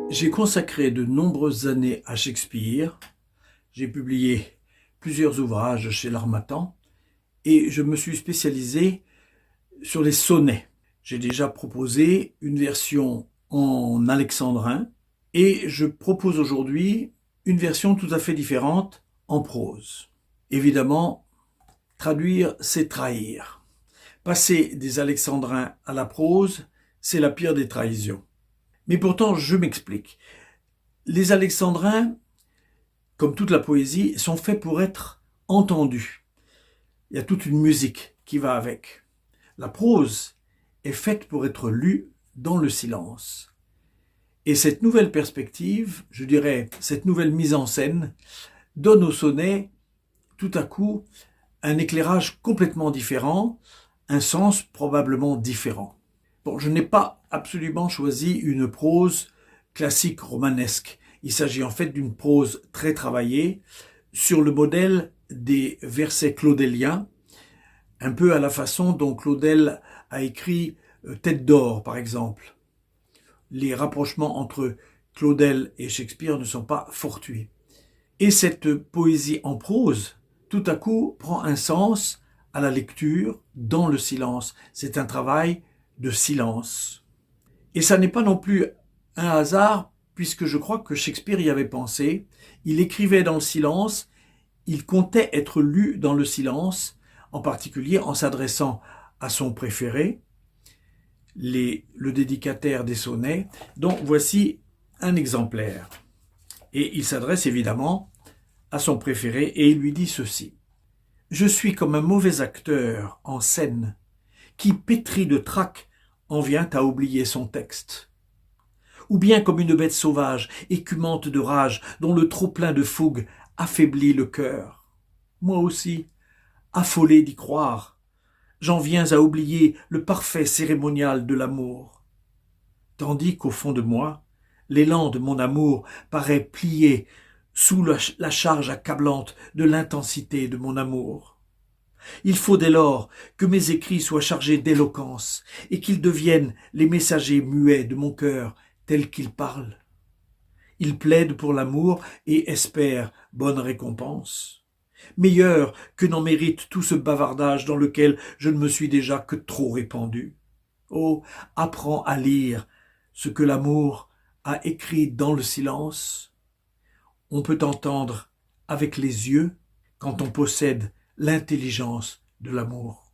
J'ai consacré de nombreuses années à Shakespeare. J'ai publié plusieurs ouvrages chez l'Harmattan et je me suis spécialisé sur les sonnets. J'ai déjà proposé une version en alexandrin et je propose aujourd'hui une version tout à fait différente en prose. Évidemment, traduire, c'est trahir. Passer des alexandrins à la prose, c'est la pire des trahisons. Mais pourtant, je m'explique. Les alexandrins, comme toute la poésie, sont faits pour être entendus. Il y a toute une musique qui va avec. La prose est faite pour être lue dans le silence. Et cette nouvelle perspective, je dirais, cette nouvelle mise en scène, donne au sonnet, tout à coup, un éclairage complètement différent, un sens probablement différent. Bon, je n'ai pas absolument choisi une prose classique romanesque. Il s'agit en fait d'une prose très travaillée sur le modèle des versets claudéliens, un peu à la façon dont Claudel a écrit Tête d'or, par exemple. Les rapprochements entre Claudel et Shakespeare ne sont pas fortuits. Et cette poésie en prose, tout à coup, prend un sens à la lecture dans le silence. C'est un travail de silence. Et ça n'est pas non plus un hasard, puisque je crois que Shakespeare y avait pensé. Il écrivait dans le silence, il comptait être lu dans le silence, en particulier en s'adressant à son préféré, le dédicataire des sonnets, dont voici un exemplaire. Et il s'adresse évidemment à son préféré et il lui dit ceci. « Je suis comme un mauvais acteur en scène qui, pétri de trac, en vient à oublier son texte. Ou bien comme une bête sauvage, écumante de rage, dont le trop-plein de fougue affaiblit le cœur. Moi aussi, affolé d'y croire, j'en viens à oublier le parfait cérémonial de l'amour. Tandis qu'au fond de moi, l'élan de mon amour paraît plié sous la charge accablante de l'intensité de mon amour. Il faut dès lors que mes écrits soient chargés d'éloquence et qu'ils deviennent les messagers muets de mon cœur tel qu'il parle. Il plaide pour l'amour et espère bonne récompense. Meilleur que n'en mérite tout ce bavardage dans lequel je ne me suis déjà que trop répandu. Oh, apprends à lire ce que l'amour a écrit dans le silence. On peut entendre avec les yeux quand on possède l'intelligence de l'amour.